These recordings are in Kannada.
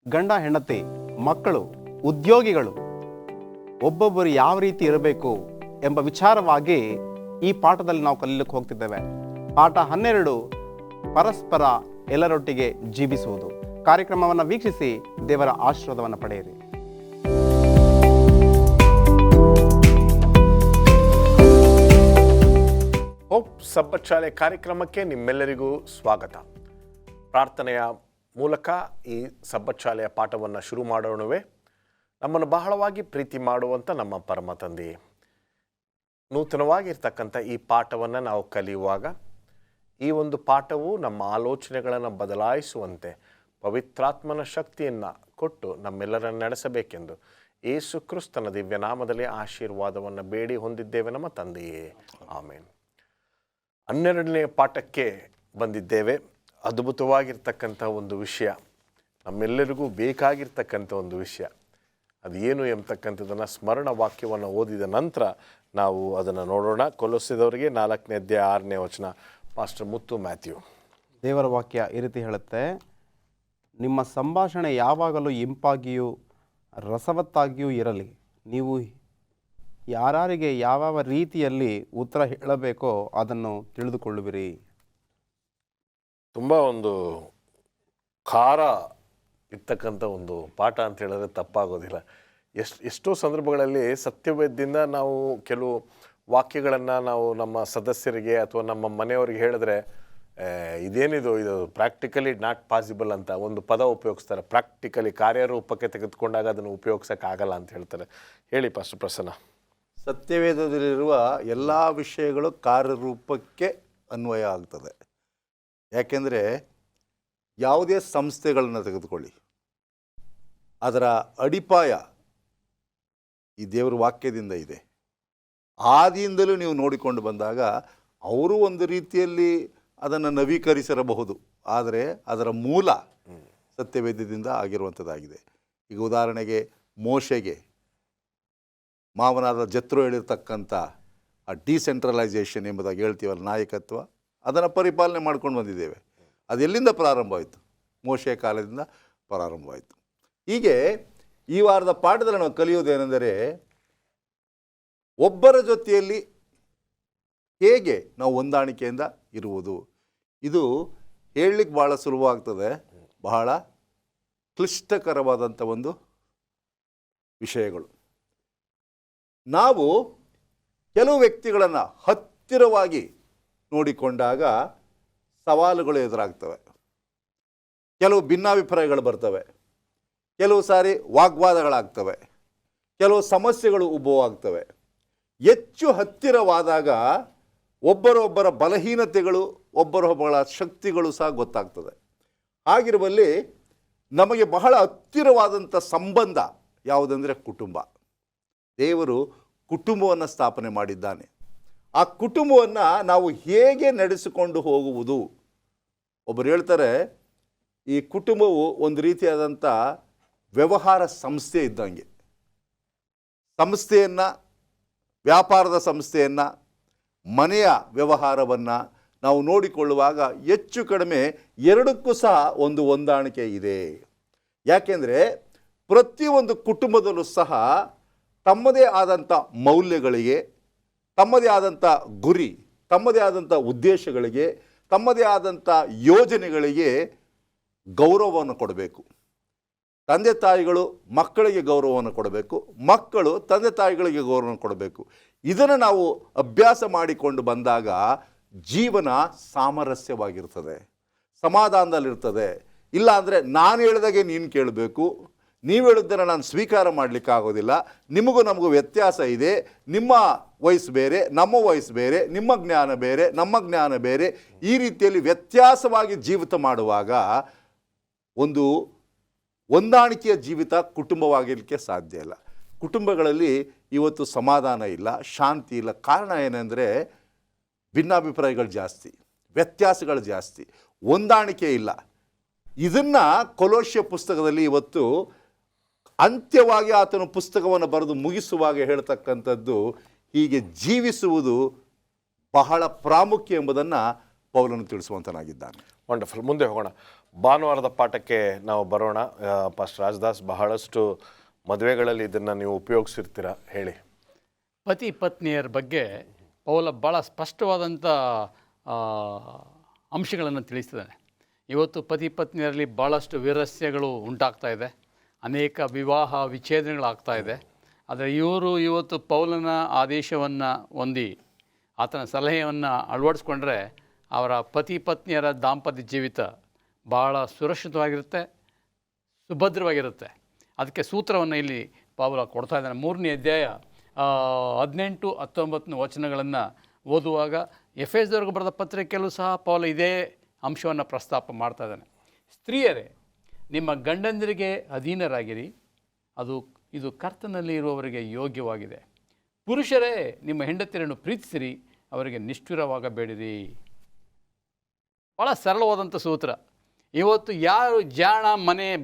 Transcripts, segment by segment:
ಗಂಡ ಹೆಂಡತಿ, ಮಕ್ಕಳು, ಉದ್ಯೋಗಿಗಳು ಒಬ್ಬೊಬ್ಬರು ಯಾವ ರೀತಿ ಇರಬೇಕು ಎಂಬ ವಿಚಾರವಾಗಿ ಈ ಪಾಠದಲ್ಲಿ ನಾವು ಕಲಿಯಲಿಕ್ಕೆ ಹೋಗ್ತಿದ್ದೇವೆ. ಪಾಠ 12, ಪರಸ್ಪರ ಎಲ್ಲರೊಟ್ಟಿಗೆ ಜೀವಿಸುವುದು. ಕಾರ್ಯಕ್ರಮವನ್ನು ವೀಕ್ಷಿಸಿ ದೇವರ ಆಶೀರ್ವಾದವನ್ನು ಪಡೆಯಿರಿ. ಹೋಪ್ ಸಬ್ಬತ್ ಶಾಲೆ ಕಾರ್ಯಕ್ರಮಕ್ಕೆ ನಿಮ್ಮೆಲ್ಲರಿಗೂ ಸ್ವಾಗತ. ಪ್ರಾರ್ಥನೆಯ ಮೂಲಕ ಈ ಸಬ್ಬತ್ ಶಾಲೆಯ ಪಾಠವನ್ನು ಶುರು ಮಾಡೋಣವೇ. ನಮ್ಮನ್ನು ಬಹಳವಾಗಿ ಪ್ರೀತಿ ಮಾಡುವಂಥ ನಮ್ಮ ಪರಮ ತಂದೆಯೇ, ನೂತನವಾಗಿರ್ತಕ್ಕಂಥ ಈ ಪಾಠವನ್ನು ನಾವು ಕಲಿಯುವಾಗ ಈ ಒಂದು ಪಾಠವು ನಮ್ಮ ಆಲೋಚನೆಗಳನ್ನು ಬದಲಾಯಿಸುವಂತೆ ಪವಿತ್ರಾತ್ಮನ ಶಕ್ತಿಯನ್ನು ಕೊಟ್ಟು ನಮ್ಮೆಲ್ಲರನ್ನು ನಡೆಸಬೇಕೆಂದು ಯೇಸು ಕ್ರಿಸ್ತನ ದಿವ್ಯ ನಾಮದಲ್ಲಿ ಆಶೀರ್ವಾದವನ್ನು ಬೇಡಿ ಹೊಂದಿದ್ದೇವೆ ನಮ್ಮ ತಂದೆಯೇ, ಆಮೇನ್. 12ನೇ ಪಾಠಕ್ಕೆ ಬಂದಿದ್ದೇವೆ. ಅದ್ಭುತವಾಗಿರ್ತಕ್ಕಂಥ ಒಂದು ವಿಷಯ, ನಮ್ಮೆಲ್ಲರಿಗೂ ಬೇಕಾಗಿರ್ತಕ್ಕಂಥ ಒಂದು ವಿಷಯ. ಅದು ಏನು ಎಂಬತಕ್ಕಂಥದ್ದನ್ನು ಸ್ಮರಣ ವಾಕ್ಯವನ್ನು ಓದಿದ ನಂತರ ನಾವು ಅದನ್ನು ನೋಡೋಣ. ಕೊಲೊಸ್ಸೆದವರಿಗೆ 4ನೇ ಅಧ್ಯಾಯ 6ನೇ ವಚನ. ಪಾಸ್ಟರ್ ಮುತ್ತು ಮ್ಯಾಥ್ಯೂ. ದೇವರ ವಾಕ್ಯ ಈ ರೀತಿ ಹೇಳುತ್ತೆ, ನಿಮ್ಮ ಸಂಭಾಷಣೆ ಯಾವಾಗಲೂ ಇಂಪಾಗಿಯೂ ರಸವತ್ತಾಗಿಯೂ ಇರಲಿ. ನೀವು ಯಾರಿಗೆ ಯಾವ ರೀತಿಯಲ್ಲಿ ಉತ್ತರ ಹೇಳಬೇಕೋ ಅದನ್ನು ತಿಳಿದುಕೊಳ್ಳುವಿರಿ. ತುಂಬ ಒಂದು ಖಾರ ಇರ್ತಕ್ಕಂಥ ಒಂದು ಪಾಠ ಅಂತ ಹೇಳಿದ್ರೆ ತಪ್ಪಾಗೋದಿಲ್ಲ. ಎಷ್ಟೋ ಸಂದರ್ಭಗಳಲ್ಲಿ ಸತ್ಯವೇದ್ಯದಿಂದ ನಾವು ಕೆಲವು ವಾಕ್ಯಗಳನ್ನು ನಾವು ನಮ್ಮ ಸದಸ್ಯರಿಗೆ ಅಥವಾ ನಮ್ಮ ಮನೆಯವರಿಗೆ ಹೇಳಿದ್ರೆ, ಇದೇನಿದು, ಇದು ಪ್ರಾಕ್ಟಿಕಲಿ ನಾಟ್ ಪಾಸಿಬಲ್ ಅಂತ ಒಂದು ಪದ ಉಪಯೋಗಿಸ್ತಾರೆ. ಪ್ರಾಕ್ಟಿಕಲಿ ಕಾರ್ಯರೂಪಕ್ಕೆ ತೆಗೆದುಕೊಂಡಾಗ ಅದನ್ನು ಉಪಯೋಗಿಸೋಕ್ಕಾಗಲ್ಲ ಅಂತ ಹೇಳ್ತಾರೆ. ಹೇಳಿ ಪಾಸ್ಟರ್ ಪ್ರಸನ್ನ. ಸತ್ಯವೇದದಲ್ಲಿರುವ ಎಲ್ಲ ವಿಷಯಗಳು ಕಾರ್ಯರೂಪಕ್ಕೆ ಅನ್ವಯ ಆಗ್ತದೆ. ಯಾಕೆಂದರೆ ಯಾವುದೇ ಸಂಸ್ಥೆಗಳನ್ನು ತೆಗೆದುಕೊಳ್ಳಿ, ಅದರ ಅಡಿಪಾಯ ಈ ದೇವರ ವಾಕ್ಯದಿಂದ ಇದೆ. ಆದಿಯಿಂದಲೂ ನೀವು ನೋಡಿಕೊಂಡು ಬಂದಾಗ ಅವರು ಒಂದು ರೀತಿಯಲ್ಲಿ ಅದನ್ನು ನವೀಕರಿಸಿರಬಹುದು, ಆದರೆ ಅದರ ಮೂಲ ಸತ್ಯವೇದ್ಯದಿಂದ ಆಗಿರುವಂಥದ್ದಾಗಿದೆ. ಈಗ ಉದಾಹರಣೆಗೆ ಮೋಶೆಗೆ ಮಾವನಾದ ಜತ್ರೋ ಹೇಳಿರ್ತಕ್ಕಂಥ ಆ ಡಿಸೆಂಟ್ರಲೈಸೇಷನ್ ಎಂಬುದಾಗಿ ಹೇಳ್ತೀವಲ್ಲ, ನಾಯಕತ್ವ, ಅದನ್ನು ಪರಿಪಾಲನೆ ಮಾಡ್ಕೊಂಡು ಬಂದಿದ್ದೇವೆ. ಅದೆಲ್ಲಿಂದ ಪ್ರಾರಂಭವಾಯಿತು? ಮೋಶೆಯ ಕಾಲದಿಂದ ಪ್ರಾರಂಭವಾಯಿತು. ಹೀಗೆ ಈ ವಾರದ ಪಾಠದಲ್ಲಿ ನಾವು ಕಲಿಯೋದೇನೆಂದರೆ, ಒಬ್ಬರ ಜೊತೆಯಲ್ಲಿ ಹೇಗೆ ನಾವು ಹೊಂದಾಣಿಕೆಯಿಂದ ಇರುವುದು. ಇದು ಹೇಳಲಿಕ್ಕೆ ಭಾಳ ಸುಲಭವಾಗ್ತದೆ, ಬಹಳ ಕ್ಲಿಷ್ಟಕರವಾದಂಥ ಒಂದು ವಿಷಯಗಳು. ನಾವು ಕೆಲವು ವ್ಯಕ್ತಿಗಳನ್ನು ಹತ್ತಿರವಾಗಿ ನೋಡಿಕೊಂಡಾಗ ಸವಾಲುಗಳು ಎದುರಾಗ್ತವೆ, ಕೆಲವು ಭಿನ್ನಾಭಿಪ್ರಾಯಗಳು ಬರ್ತವೆ, ಕೆಲವು ಸಾರಿ ವಾಗ್ವಾದಗಳಾಗ್ತವೆ, ಕೆಲವು ಸಮಸ್ಯೆಗಳು ಉದ್ಭವವಾಗ್ತವೆ. ಹೆಚ್ಚು ಹತ್ತಿರವಾದಾಗ ಒಬ್ಬರೊಬ್ಬರ ಬಲಹೀನತೆಗಳು, ಒಬ್ಬರೊಬ್ಬರ ಶಕ್ತಿಗಳು ಸಹ ಗೊತ್ತಾಗ್ತದೆ. ಹಾಗಿರುವಲ್ಲಿ ನಮಗೆ ಬಹಳ ಹತ್ತಿರವಾದಂಥ ಸಂಬಂಧ ಯಾವುದಂದರೆ ಕುಟುಂಬ. ದೇವರು ಕುಟುಂಬವನ್ನು ಸ್ಥಾಪನೆ ಮಾಡಿದ್ದಾನೆ. ಆ ಕುಟುಂಬವನ್ನು ನಾವು ಹೇಗೆ ನಡೆಸಿಕೊಂಡು ಹೋಗುವುದು? ಒಬ್ಬರು ಹೇಳ್ತಾರೆ, ಈ ಕುಟುಂಬವು ಒಂದು ರೀತಿಯಾದಂಥ ವ್ಯವಹಾರ ಸಂಸ್ಥೆ ಇದ್ದಂಗೆ. ಸಂಸ್ಥೆಯನ್ನು, ವ್ಯಾಪಾರದ ಸಂಸ್ಥೆಯನ್ನು, ಮನೆಯ ವ್ಯವಹಾರವನ್ನು ನಾವು ನೋಡಿಕೊಳ್ಳುವಾಗ ಹೆಚ್ಚು ಕಡಿಮೆ ಎರಡಕ್ಕೂ ಸಹ ಒಂದು ಹೊಂದಾಣಿಕೆ ಇದೆ. ಯಾಕೆಂದರೆ ಪ್ರತಿಯೊಂದು ಕುಟುಂಬದಲ್ಲೂ ಸಹ ತಮ್ಮದೇ ಆದಂಥ ಮೌಲ್ಯಗಳಿಗೆ, ತಮ್ಮದೇ ಆದಂಥ ಗುರಿ, ತಮ್ಮದೇ ಆದಂಥ ಉದ್ದೇಶಗಳಿಗೆ, ತಮ್ಮದೇ ಆದಂಥ ಯೋಜನೆಗಳಿಗೆ ಗೌರವವನ್ನು ಕೊಡಬೇಕು. ತಂದೆ ತಾಯಿಗಳು ಮಕ್ಕಳಿಗೆ ಗೌರವವನ್ನು ಕೊಡಬೇಕು, ಮಕ್ಕಳು ತಂದೆ ತಾಯಿಗಳಿಗೆ ಗೌರವವನ್ನು ಕೊಡಬೇಕು. ಇದನ್ನು ನಾವು ಅಭ್ಯಾಸ ಮಾಡಿಕೊಂಡು ಬಂದಾಗ ಜೀವನ ಸಾಮರಸ್ಯವಾಗಿರ್ತದೆ, ಸಮಾಧಾನದಲ್ಲಿರ್ತದೆ. ಇಲ್ಲ ಅಂದರೆ ನಾನು ಹೇಳಿದಾಗೆ ನೀನು ಕೇಳಬೇಕು, ನೀವು ಹೇಳಿದ್ದನ್ನು ನಾನು ಸ್ವೀಕಾರ ಮಾಡಲಿಕ್ಕಾಗೋದಿಲ್ಲ, ನಿಮಗೂ ನಮಗೂ ವ್ಯತ್ಯಾಸ ಇದೆ, ನಿಮ್ಮ ವಯಸ್ಸು ಬೇರೆ, ನಮ್ಮ ವಯಸ್ಸು ಬೇರೆ, ನಿಮ್ಮ ಜ್ಞಾನ ಬೇರೆ, ನಮ್ಮ ಜ್ಞಾನ ಬೇರೆ, ಈ ರೀತಿಯಲ್ಲಿ ವ್ಯತ್ಯಾಸವಾಗಿ ಜೀವಿತ ಮಾಡುವಾಗ ಒಂದು ಹೊಂದಾಣಿಕೆಯ ಜೀವಿತ ಕುಟುಂಬವಾಗಿರಲಿಕ್ಕೆ ಸಾಧ್ಯ ಇಲ್ಲ. ಕುಟುಂಬಗಳಲ್ಲಿ ಇವತ್ತು ಸಮಾಧಾನ ಇಲ್ಲ, ಶಾಂತಿ ಇಲ್ಲ. ಕಾರಣ ಏನೆಂದರೆ ಭಿನ್ನಾಭಿಪ್ರಾಯಗಳು ಜಾಸ್ತಿ, ವ್ಯತ್ಯಾಸಗಳು ಜಾಸ್ತಿ, ಹೊಂದಾಣಿಕೆ ಇಲ್ಲ. ಇದನ್ನು ಕೊಲೋಸ್ಯ ಪುಸ್ತಕದಲ್ಲಿ ಇವತ್ತು ಅಂತ್ಯವಾಗಿ ಆತನು ಪುಸ್ತಕವನ್ನು ಬರೆದು ಮುಗಿಸುವಾಗ ಹೇಳ್ತಕ್ಕಂಥದ್ದು, ಹೀಗೆ ಜೀವಿಸುವುದು ಬಹಳ ಪ್ರಾಮುಖ್ಯ ಎಂಬುದನ್ನು ಪೌಲನು ತಿಳಿಸುವಂತನಾಗಿದ್ದಾನೆ. ವಂಡರ್ಫುಲ್. ಮುಂದೆ ಹೋಗೋಣ. ಭಾನುವಾರದ ಪಾಠಕ್ಕೆ ನಾವು ಬರೋಣ. ಪಾಸ್ಟರ್ ರಾಜದಾಸ್, ಬಹಳಷ್ಟು ಮದುವೆಗಳಲ್ಲಿ ಇದನ್ನು ನೀವು ಉಪಯೋಗಿಸಿರ್ತೀರ, ಹೇಳಿ. ಪತಿ ಪತ್ನಿಯರ ಬಗ್ಗೆ ಪೌಲ ಭಾಳ ಸ್ಪಷ್ಟವಾದಂಥ ಅಂಶಗಳನ್ನು ತಿಳಿಸ್ತಿದ್ದಾನೆ. ಇವತ್ತು ಪತಿ ಪತ್ನಿಯರಲ್ಲಿ ಭಾಳಷ್ಟು ವೈರಸ್ಯಗಳು ಉಂಟಾಗ್ತಾ ಇದೆ, ಅನೇಕ ವಿವಾಹ ವಿಚ್ಛೇದನಗಳಾಗ್ತಾ ಇದೆ. ಆದರೆ ಇವತ್ತು ಪೌಲನ ಆದೇಶವನ್ನು ಹೊಂದಿ ಆತನ ಸಲಹೆಯನ್ನು ಅಳವಡಿಸ್ಕೊಂಡ್ರೆ ಅವರ ಪತಿ ಪತ್ನಿಯರ ದಾಂಪತ್ಯ ಜೀವಿತ ಭಾಳ ಸುರಕ್ಷಿತವಾಗಿರುತ್ತೆ, ಸುಭದ್ರವಾಗಿರುತ್ತೆ. ಅದಕ್ಕೆ ಸೂತ್ರವನ್ನು ಇಲ್ಲಿ ಪೌಲ ಕೊಡ್ತಾ ಇದ್ದಾನೆ. 3ನೇ ಅಧ್ಯಾಯ 18-19 ವಚನಗಳನ್ನು ಓದುವಾಗ ಎಫೆಸದವರೆಗೂ ಬರೆದ ಪತ್ರಿಕೆಯಲ್ಲೂ ಸಹ ಪೌಲ ಇದೇ ಅಂಶವನ್ನು ಪ್ರಸ್ತಾಪ ಮಾಡ್ತಾ ಇದ್ದಾನೆ. ಸ್ತ್ರೀಯರೇ, ನಿಮ್ಮ ಗಂಡಂದಿರಿಗೆ ಅಧೀನರಾಗಿರಿ, ಇದು ಕರ್ತನಲ್ಲಿ ಇರುವವರಿಗೆ ಯೋಗ್ಯವಾಗಿದೆ. ಪುರುಷರೇ, ನಿಮ್ಮ ಹೆಂಡತಿಯರನ್ನು ಪ್ರೀತಿಸಿರಿ, ಅವರಿಗೆ ನಿಷ್ಠುರವಾಗಬೇಡಿರಿ. ಭಾಳ ಸರಳವಾದಂಥ ಸೂತ್ರ. ಇವತ್ತು ಯಾರು ಜಾಣ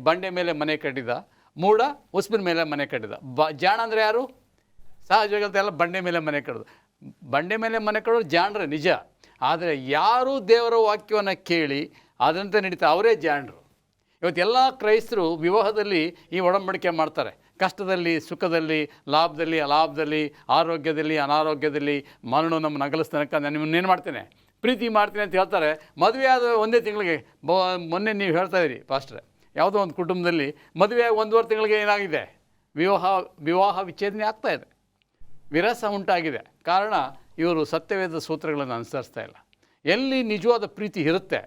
ಬಂಡೆ ಮೇಲೆ ಮನೆ ಕಟ್ಟಿದ, ಮೂಢ ಉಸ್ಬಿನ ಮೇಲೆ ಮನೆ ಕಟ್ಟಿದ. ಜಾಣ ಅಂದರೆ ಯಾರು? ಸಹಜವಾಗಿ ಎಲ್ಲ ಬಂಡೆ ಮೇಲೆ ಮನೆ ಕಟ್ಟೋದು. ಬಂಡೆ ಮೇಲೆ ಮನೆ ಕಟ್ಟೋದು ಜಾಣರೇ ನಿಜ. ಆದರೆ ಯಾರು ದೇವರ ವಾಕ್ಯವನ್ನು ಕೇಳಿ ಅದಂತೆ ನಡೀತಾರೆ ಅವರೇ ಜಾಣರು. ಇವತ್ತೆಲ್ಲ ಕ್ರೈಸ್ತರು ವಿವಾಹದಲ್ಲಿ ಈ ಒಡಂಬಡಿಕೆ ಮಾಡ್ತಾರೆ. ಕಷ್ಟದಲ್ಲಿ, ಸುಖದಲ್ಲಿ, ಲಾಭದಲ್ಲಿ, ಅಲಾಭದಲ್ಲಿ, ಆರೋಗ್ಯದಲ್ಲಿ, ಅನಾರೋಗ್ಯದಲ್ಲಿ, ಮರಣ ನಮ್ಮನ್ನು ಅಗಲಿಸ್ತನಕ ನಾನು ನಿಮ್ಮನ್ನೇನು ಮಾಡ್ತೇನೆ, ಪ್ರೀತಿ ಮಾಡ್ತೀನಿ ಅಂತ ಹೇಳ್ತಾರೆ. ಮದುವೆ ಆದ ಒಂದೇ ತಿಂಗಳಿಗೆ ಮೊನ್ನೆ ನೀವು ಹೇಳ್ತಾ ಇದ್ದೀರಿ ಪಾಸ್ಟ್ರೆ, ಯಾವುದೋ ಒಂದು ಕುಟುಂಬದಲ್ಲಿ ಮದುವೆ 1.5 ತಿಂಗಳಿಗೆ ಏನಾಗಿದೆ, ವಿವಾಹ ವಿಚ್ಛೇದನೆ ಆಗ್ತಾಯಿದೆ, ವಿರಸ ಉಂಟಾಗಿದೆ. ಕಾರಣ ಇವರು ಸತ್ಯವೇದ ಸೂತ್ರಗಳನ್ನು ಅನುಸರಿಸ್ತಾ ಇಲ್ಲ. ಎಲ್ಲಿ ನಿಜವಾದ ಪ್ರೀತಿ ಇರುತ್ತೆ,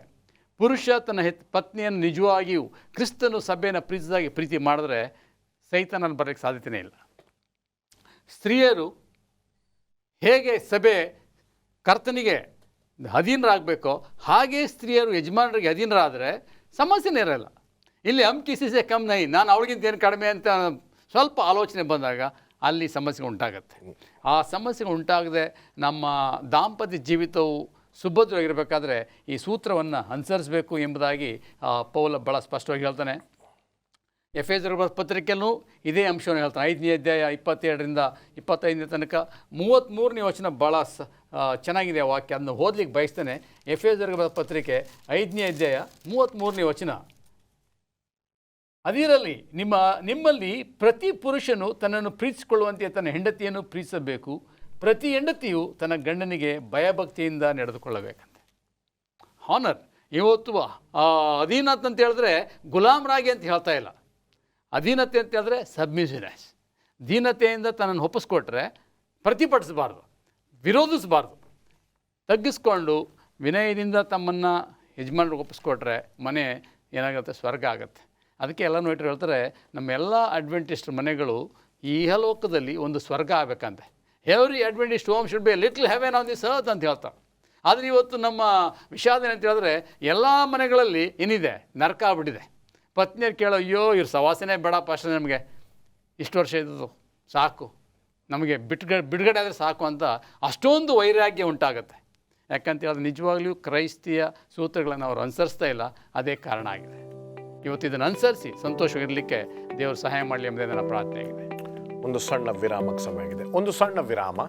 ಪುರುಷ ತನ್ನ ಪತ್ನಿಯನ್ನು ನಿಜವಾಗಿಯೂ ಕ್ರಿಸ್ತನು ಸಭೆಯನ್ನು ಪ್ರೀತಿ ಮಾಡಿದ್ರೆ ಸೈತಾನಲ್ಲಿ ಬರೋಕ್ಕೆ ಸಾಧ್ಯತೆಯೇ ಇಲ್ಲ. ಸ್ತ್ರೀಯರು ಹೇಗೆ ಸಭೆ ಕರ್ತನಿಗೆ ಅಧೀನರಾಗಬೇಕೋ ಹಾಗೇ ಸ್ತ್ರೀಯರು ಯಜಮಾನರಿಗೆ ಅಧೀನರಾದರೆ ಸಮಸ್ಯೆನೇ ಇರೋಲ್ಲ. ಇಲ್ಲಿ ಕಿಸಿಸೆ ಕಮ್ ನೈ, ನಾನು ಅವಳಿಗಿಂತ ಏನು ಕಡಿಮೆ ಅಂತ ಸ್ವಲ್ಪ ಆಲೋಚನೆ ಬಂದಾಗ ಅಲ್ಲಿ ಸಮಸ್ಯೆ ಉಂಟಾಗತ್ತೆ. ಆ ಸಮಸ್ಯೆ ಉಂಟಾಗದೆ ನಮ್ಮ ದಾಂಪತ್ಯ ಜೀವಿತವು ಸುಭದ್ರವಾಗಿರಬೇಕಾದ್ರೆ ಈ ಸೂತ್ರವನ್ನು ಅನುಸರಿಸಬೇಕು ಎಂಬುದಾಗಿ ಪೌಲ ಭಾಳ ಸ್ಪಷ್ಟವಾಗಿ ಹೇಳ್ತಾನೆ. ಎಫೆಸರ ಪತ್ರಿಕೆಯಲ್ಲೂ ಇದೇ ಅಂಶವನ್ನು ಹೇಳ್ತಾನೆ. 5ನೇ ಅಧ್ಯಾಯ 22-25 ತನಕ 33ನೇ ವಚನ ಭಾಳ ಚೆನ್ನಾಗಿದೆ ವಾಕ್ಯ. ಅದನ್ನು ಓದಲಿಕ್ಕೆ ಬಯಸ್ತೇನೆ. ಎಫೆಸರ ಪತ್ರಿಕೆ 5ನೇ ಅಧ್ಯಾಯ 33ನೇ ವಚನ. ಅದಿರಲಿ, ನಿಮ್ಮಲ್ಲಿ ಪ್ರತಿ ಪುರುಷನು ತನ್ನನ್ನು ಪ್ರೀತಿಸಿಕೊಳ್ಳುವಂತೆ ತನ್ನ ಹೆಂಡತಿಯನ್ನು ಪ್ರೀತಿಸಬೇಕು. ಪ್ರತಿ ಹೆಂಡತಿಯು ತನ್ನ ಗಂಡನಿಗೆ ಭಯಭಕ್ತಿಯಿಂದ ನಡೆದುಕೊಳ್ಳಬೇಕಂತೆ. ಹಾನರ್. ಇವತ್ತು ಅಧೀನತೆ ಅಂತ ಹೇಳಿದ್ರೆ ಗುಲಾಮರಾಗಿ ಅಂತ ಹೇಳ್ತಾ ಇಲ್ಲ. ಅಧೀನತೆ ಅಂತ ಹೇಳಿದ್ರೆ ಸಬ್ಮಿಷನೆಸ್. ದೀನತೆಯಿಂದ ತನ್ನನ್ನು ಒಪ್ಪಿಸ್ಕೊಟ್ರೆ ಪ್ರತಿಭಟಿಸಬಾರ್ದು, ವಿರೋಧಿಸಬಾರ್ದು. ತಗ್ಗಿಸ್ಕೊಂಡು ವಿನಯದಿಂದ ತಮ್ಮನ್ನು ಯಜಮಾನರಿಗೆ ಒಪ್ಪಿಸ್ಕೊಟ್ರೆ ಮನೆ ಏನಾಗುತ್ತೆ, ಸ್ವರ್ಗ ಆಗುತ್ತೆ. ಅದಕ್ಕೆ ಎಲ್ಲ ನೋಡ್ರಿ ಹೇಳ್ತಾರೆ, ನಮ್ಮೆಲ್ಲ ಅಡ್ವೆಂಟಿಸ್ಟ್ ಮನೆಗಳು ಇಹಲೋಕದಲ್ಲಿ ಒಂದು ಸ್ವರ್ಗ ಆಗಬೇಕಂತೆ. Every Adventist home should be little heaven on this earth ಅಂತ ಹೇಳ್ತಾರೆ. ಆದರೆ ಇವತ್ತು ನಮ್ಮ ವಿಷಾದ ಅಂತ ಹೇಳಿದ್ರೆ ಎಲ್ಲ ಮನೆಗಳಲ್ಲಿ ಏನಿದೆ, ನರಕ ಆಗ್ಬಿಟ್ಟಿದೆ. ಪತ್ನಿಯರು ಕೇಳೋ, ಅಯ್ಯೋ ಇವ್ರ ಸವಾಸನೆ ಬೇಡಪ್ಪ, ಅಷ್ಟೇ ನಮಗೆ ಇಷ್ಟು ವರ್ಷ ಇದ್ದು ಸಾಕು, ನಮಗೆ ಬಿಡುಗಡೆ ಆದರೆ ಸಾಕು ಅಂತ ಅಷ್ಟೊಂದು ವೈರಾಗ್ಯ ಉಂಟಾಗುತ್ತೆ. ಯಾಕಂತ ಹೇಳಿದ್ರೆ ನಿಜವಾಗ್ಲೂ ಕ್ರೈಸ್ತಿಯ ಸೂತ್ರಗಳನ್ನು ಅವರು ಅನುಸರಿಸ್ತಾ ಇಲ್ಲ. ಅದೇ ಕಾರಣ ಆಗಿದೆ. ಇವತ್ತು ಇದನ್ನು ಅನುಸರಿಸಿ ಸಂತೋಷವಿರಲಿಕ್ಕೆ ದೇವರು ಸಹಾಯ ಮಾಡಲಿ ಎಂಬುದೇ ನನ್ನ ಪ್ರಾರ್ಥನೆ ಆಗಿದೆ. ಒಂದು ಸಣ್ಣ ವಿರಾಮಕ್ಕೆ ಸಮಯ ಆಗಿದೆ. ಒಂದು ಸಣ್ಣ ವಿರಾಮ.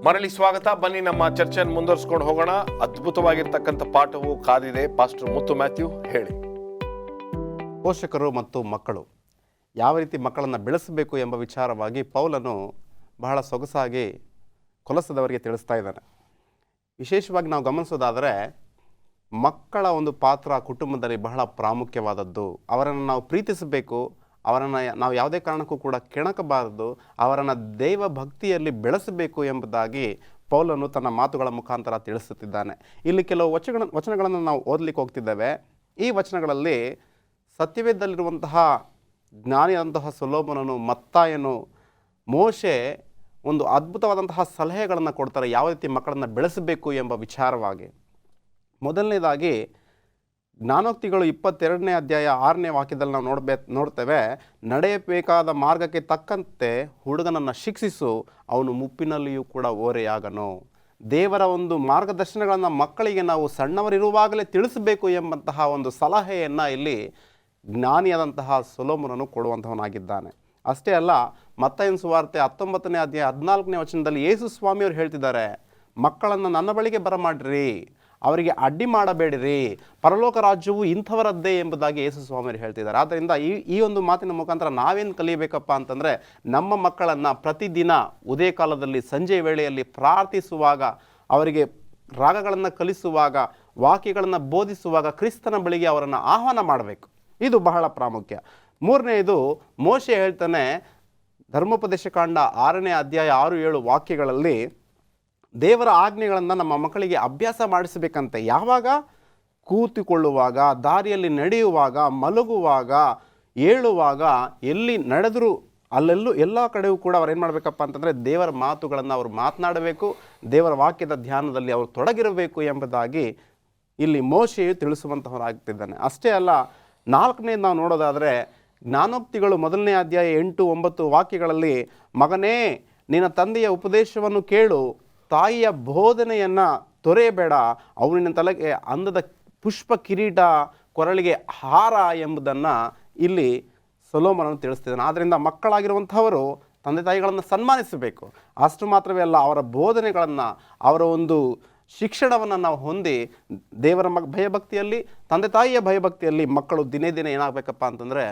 ಮರಳಿ ಸ್ವಾಗತ. ಬನ್ನಿ ನಮ್ಮ ಚರ್ಚೆಯನ್ನು ಮುಂದುವರಿಸ್ಕೊಂಡು ಹೋಗೋಣ. ಅದ್ಭುತವಾಗಿರ್ತಕ್ಕಂಥ ಪಾಠವು ಕಾದಿದೆ. ಪಾಸ್ಟರ್ ಮುತ್ತು ಮ್ಯಾಥ್ಯೂ, ಹೇಳಿ. ಪೋಷಕರು ಮತ್ತು ಮಕ್ಕಳು ಯಾವ ರೀತಿ ಮಕ್ಕಳನ್ನು ಬೆಳೆಸಬೇಕು ಎಂಬ ವಿಚಾರವಾಗಿ ಪೌಲನು ಬಹಳ ಸೊಗಸಾಗಿ ಕೊಲಸದವರಿಗೆ ತಿಳಿಸ್ತಾ ಇದ್ದಾನೆ. ವಿಶೇಷವಾಗಿ ನಾವು ಗಮನಿಸೋದಾದರೆ ಮಕ್ಕಳ ಒಂದು ಪಾತ್ರ ಕುಟುಂಬದಲ್ಲಿ ಬಹಳ ಪ್ರಾಮುಖ್ಯವಾದದ್ದು. ಅವರನ್ನು ನಾವು ಪ್ರೀತಿಸಬೇಕು, ಅವರನ್ನು ನಾವು ಯಾವುದೇ ಕಾರಣಕ್ಕೂ ಕೂಡ ಕೆಣಕಬಾರದು, ಅವರನ್ನು ದೈವ ಭಕ್ತಿಯಲ್ಲಿ ಬೆಳೆಸಬೇಕು ಎಂಬುದಾಗಿ ಪೌಲನು ತನ್ನ ಮಾತುಗಳ ಮುಖಾಂತರ ತಿಳಿಸುತ್ತಿದ್ದಾನೆ. ಇಲ್ಲಿ ಕೆಲವು ವಚನಗಳನ್ನು ನಾವು ಓದಲಿಕ್ಕೆ ಹೋಗ್ತಿದ್ದೇವೆ. ಈ ವಚನಗಳಲ್ಲಿ ಸತ್ಯವೇದದಲ್ಲಿರುವಂತಹ ಜ್ಞಾನಿಯಾದಂತಹ ಸೊಲೊಮೋನನು, ಮತ್ತಾಯನು, ಮೋಶೆ ಒಂದು ಅದ್ಭುತವಾದಂತಹ ಸಲಹೆಗಳನ್ನು ಕೊಡ್ತಾರೆ ಯಾವ ರೀತಿ ಮಕ್ಕಳನ್ನು ಬೆಳೆಸಬೇಕು ಎಂಬ ವಿಚಾರವಾಗಿ. ಮೊದಲನೇದಾಗಿ ಜ್ಞಾನೋಕ್ತಿಗಳು 22ನೇ ಅಧ್ಯಾಯ 6ನೇ ವಾಕ್ಯದಲ್ಲಿ ನಾವು ನೋಡ್ತೇವೆ, ನಡೆಯಬೇಕಾದ ಮಾರ್ಗಕ್ಕೆ ತಕ್ಕಂತೆ ಹುಡುಗನನ್ನು ಶಿಕ್ಷಿಸು, ಅವನು ಮುಪ್ಪಿನಲ್ಲಿಯೂ ಕೂಡ ಓರೆಯಾಗನು. ದೇವರ ಒಂದು ಮಾರ್ಗದರ್ಶನಗಳನ್ನು ಮಕ್ಕಳಿಗೆ ನಾವು ಸಣ್ಣವರಿರುವಾಗಲೇ ತಿಳಿಸಬೇಕು ಎಂಬಂತಹ ಒಂದು ಸಲಹೆಯನ್ನು ಇಲ್ಲಿ ಜ್ಞಾನಿಯಾದಂತಹ ಸೊಲೊಮೋನನು ಕೊಡುವಂಥವನಾಗಿದ್ದಾನೆ. ಅಷ್ಟೇ ಅಲ್ಲ, ಮತ್ತಾಯನ ಸುವಾರ್ತೆ 19ನೇ ಅಧ್ಯಾಯ 14ನೇ ವಚನದಲ್ಲಿ ಯೇಸು ಸ್ವಾಮಿಯವರು ಹೇಳ್ತಿದ್ದಾರೆ, ಮಕ್ಕಳನ್ನು ನನ್ನ ಬಳಿಗೆ ಬರಮಾಡ್ರಿ, ಅವರಿಗೆ ಅಡ್ಡಿ ಮಾಡಬೇಡಿರಿ, ಪರಲೋಕ ರಾಜ್ಯವು ಇಂಥವರದ್ದೇ ಎಂಬುದಾಗಿ ಯೇಸು ಸ್ವಾಮಿಯರು ಹೇಳ್ತಿದ್ದಾರೆ. ಆದ್ದರಿಂದ ಈ ಒಂದು ಮಾತಿನ ಮುಖಾಂತರ ನಾವೇನು ಕಲಿಯಬೇಕಪ್ಪ ಅಂತಂದರೆ, ನಮ್ಮ ಮಕ್ಕಳನ್ನು ಪ್ರತಿದಿನ ಉದಯ ಕಾಲದಲ್ಲಿ ಸಂಜೆ ವೇಳೆಯಲ್ಲಿ ಪ್ರಾರ್ಥಿಸುವಾಗ, ಅವರಿಗೆ ರಾಗಗಳನ್ನು ಕಲಿಸುವಾಗ, ವಾಕ್ಯಗಳನ್ನು ಬೋಧಿಸುವಾಗ ಕ್ರಿಸ್ತನ ಬಳಿಗೆ ಅವರನ್ನು ಆಹ್ವಾನ ಮಾಡಬೇಕು. ಇದು ಬಹಳ ಪ್ರಾಮುಖ್ಯ. ಮೂರನೆಯದು, ಮೋಶೆ ಹೇಳ್ತಾನೆ ಧರ್ಮೋಪದೇಶ ಕಾಂಡ 6ನೇ ಅಧ್ಯಾಯ 6-7 ವಾಕ್ಯಗಳಲ್ಲಿ ದೇವರ ಆಜ್ಞೆಗಳನ್ನು ನಮ್ಮ ಮಕ್ಕಳಿಗೆ ಅಭ್ಯಾಸ ಮಾಡಿಸಬೇಕಂತೆ. ಯಾವಾಗ? ಕೂತುಕೊಳ್ಳುವಾಗ, ದಾರಿಯಲ್ಲಿ ನಡೆಯುವಾಗ, ಮಲಗುವಾಗ, ಏಳುವಾಗ, ಎಲ್ಲಿ ನಡೆದರೂ ಅಲ್ಲೆಲ್ಲೂ ಎಲ್ಲ ಕಡೆಯೂ ಕೂಡ ಅವ್ರು ಏನು ಮಾಡಬೇಕಪ್ಪ ಅಂತಂದರೆ ದೇವರ ಮಾತುಗಳನ್ನು ಅವರು ಮಾತನಾಡಬೇಕು, ದೇವರ ವಾಕ್ಯದ ಧ್ಯಾನದಲ್ಲಿ ಅವರು ತೊಡಗಿರಬೇಕು ಎಂಬುದಾಗಿ ಇಲ್ಲಿ ಮೋಶೆಯು ತಿಳಿಸುವಂತಹವರಾಗ್ತಿದ್ದಾನೆ. ಅಷ್ಟೇ ಅಲ್ಲ, 4ನೇ ನಾವು ನೋಡೋದಾದರೆ ಜ್ಞಾನೋಕ್ತಿಗಳು 1ನೇ ಅಧ್ಯಾಯ 8-9 ವಾಕ್ಯಗಳಲ್ಲಿ, ಮಗನೇ ನಿನ್ನ ತಂದೆಯ ಉಪದೇಶವನ್ನು ಕೇಳು, ತಾಯಿಯ ಬೋಧನೆಯನ್ನು ತೊರೆಯಬೇಡ, ಅವನಿನ ತಲೆಗೆ ಅಂದದ ಪುಷ್ಪ ಕಿರೀಟ, ಕೊರಳಿಗೆ ಹಾರ ಎಂಬುದನ್ನು ಇಲ್ಲಿ ಸೊಲೊಮೋನನು ತಿಳಿಸ್ತಿದ್ದಾನೆ. ಆದ್ದರಿಂದ ಮಕ್ಕಳಾಗಿರುವಂಥವರು ತಂದೆ ತಾಯಿಗಳನ್ನು ಸನ್ಮಾನಿಸಬೇಕು. ಅಷ್ಟು ಮಾತ್ರವೇ ಅಲ್ಲ, ಅವರ ಬೋಧನೆಗಳನ್ನು, ಅವರ ಒಂದು ಶಿಕ್ಷಣವನ್ನು ನಾವು ಹೊಂದಿ ದೇವರ ಭಯಭಕ್ತಿಯಲ್ಲಿ, ತಂದೆ ತಾಯಿಯ ಭಯಭಕ್ತಿಯಲ್ಲಿ ಮಕ್ಕಳು ದಿನೇ ದಿನೇ ಏನಾಗಬೇಕಪ್ಪ ಅಂತಂದರೆ